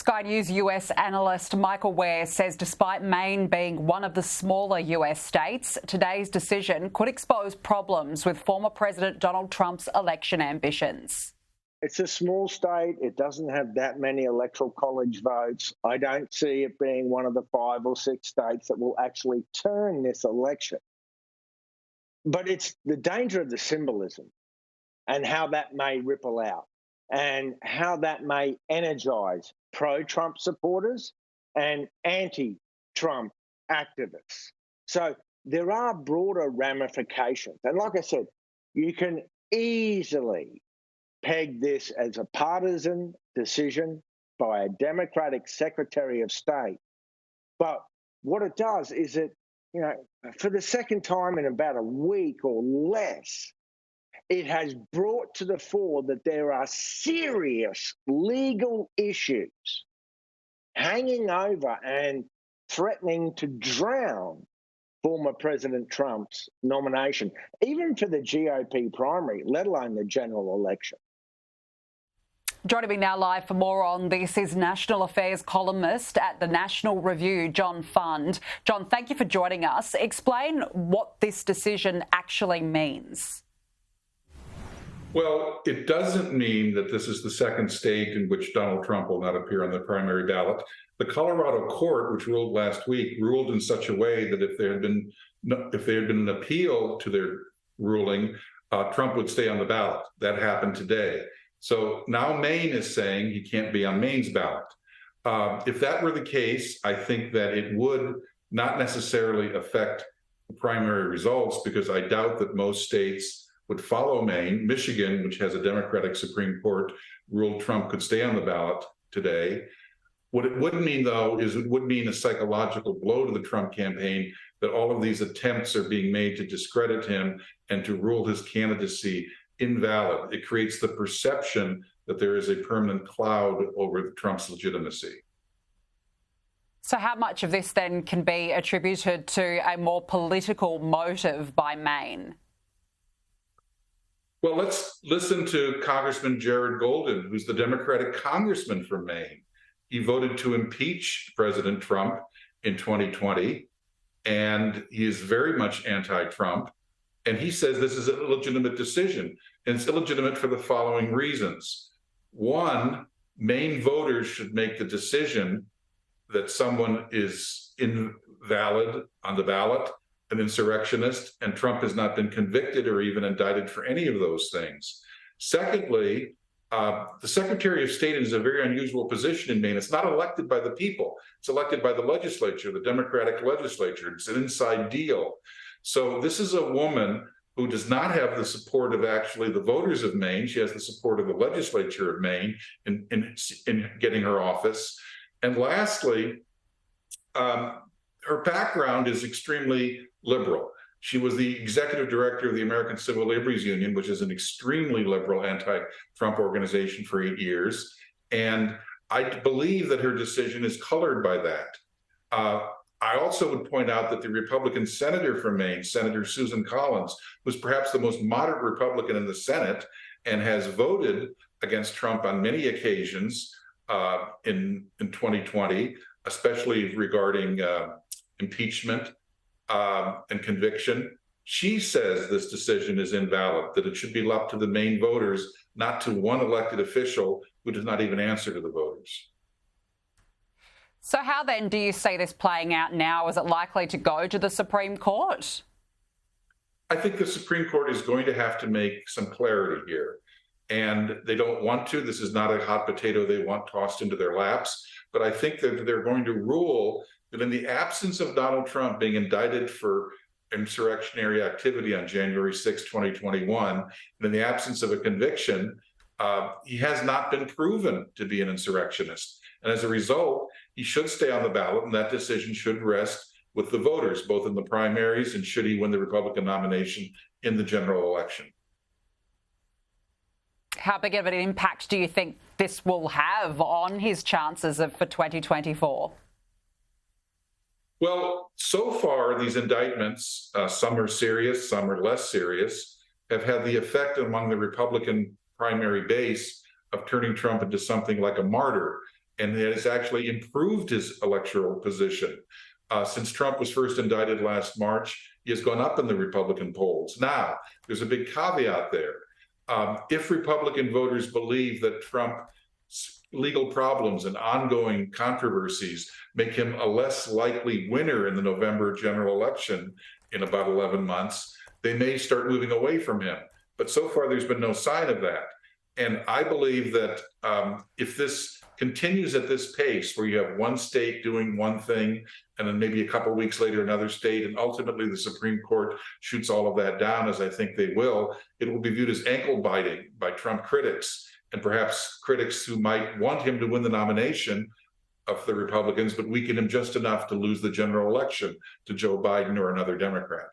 Sky News US analyst Michael Weir says despite Maine being one of the smaller US states, today's decision could expose problems with former President Donald Trump's election ambitions. It's a small state. It doesn't have that many electoral college votes. I don't see it being one of the 5 or 6 states that will actually turn this election. But it's the danger of the symbolism and how that may ripple out and how that may energize pro-Trump supporters and anti-Trump activists. So there are broader ramifications. And like I said, you can easily peg this as a partisan decision by a Democratic Secretary of State. But what it does is it, for the second time in about a week or less, it has brought to the fore that there are serious legal issues hanging over and threatening to drown former President Trump's nomination, even for the GOP primary, let alone the general election. Joining me now live for more on this is National Affairs columnist at the National Review, John Fund. John, thank you for joining us. Explain what this decision actually means. Well, it doesn't mean that this is the second state in which Donald Trump will not appear on the primary ballot. The Colorado court, which ruled last week, ruled in such a way that if there had been an appeal to their ruling, Trump would stay on the ballot. That happened today. So now Maine is saying he can't be on Maine's ballot. If that were the case, I think that it would not necessarily affect the primary results, because I doubt that most states would follow Maine. Michigan, which has a Democratic Supreme Court, ruled Trump could stay on the ballot today. What it would mean, though, is it would mean a psychological blow to the Trump campaign that all of these attempts are being made to discredit him and to rule his candidacy invalid. It creates the perception that there is a permanent cloud over Trump's legitimacy. So how much of this then can be attributed to a more political motive by Maine? Well, let's listen to Congressman Jared Golden, who's the Democratic congressman from Maine. He voted to impeach President Trump in 2020, and he is very much anti-Trump. And he says this is an illegitimate decision. And it's illegitimate for the following reasons. One, Maine voters should make the decision that someone is invalid on the ballot, an insurrectionist, and Trump has not been convicted or even indicted for any of those things. Secondly, the Secretary of State is a very unusual position in Maine. It's not elected by the people. It's elected by the legislature, the Democratic legislature. It's an inside deal. So this is a woman who does not have the support of actually the voters of Maine. She has the support of the legislature of Maine in getting her office. And lastly, her background is extremely liberal. She was the executive director of the American Civil Liberties Union, which is an extremely liberal anti-Trump organization, for 8 years. And I believe that her decision is colored by that. I also would point out that the Republican senator from Maine, Senator Susan Collins, was perhaps the most moderate Republican in the Senate and has voted against Trump on many occasions in 2020, especially regarding impeachment and conviction. She says this decision is invalid, that it should be left to the Maine voters, not to one elected official who does not even answer to the voters. So how then do you see this playing out now? Is it likely to go to the Supreme Court? I think the Supreme Court is going to have to make some clarity here. And they don't want to. This is not a hot potato they want tossed into their laps. But I think that they're going to rule that in the absence of Donald Trump being indicted for insurrectionary activity on January 6, 2021, and in the absence of a conviction, he has not been proven to be an insurrectionist. And as a result, he should stay on the ballot, and that decision should rest with the voters, both in the primaries and should he win the Republican nomination in the general election. How big of an impact do you think this will have on his chances for 2024? Well, so far, these indictments, some are serious, some are less serious, have had the effect among the Republican primary base of turning Trump into something like a martyr. and has actually improved his electoral position. Since Trump was first indicted last March, he has gone up in the Republican polls. Now, there's a big caveat there. If Republican voters believe that Trump's legal problems and ongoing controversies make him a less likely winner in the November general election in about 11 months, they may start moving away from him. But so far, there's been no sign of that. And I believe that if this continues at this pace, where you have one state doing one thing, and then maybe a couple of weeks later another state, and ultimately the Supreme Court shoots all of that down, as I think they will, it will be viewed as ankle biting by Trump critics, and perhaps critics who might want him to win the nomination of the Republicans, but weaken him just enough to lose the general election to Joe Biden or another Democrat.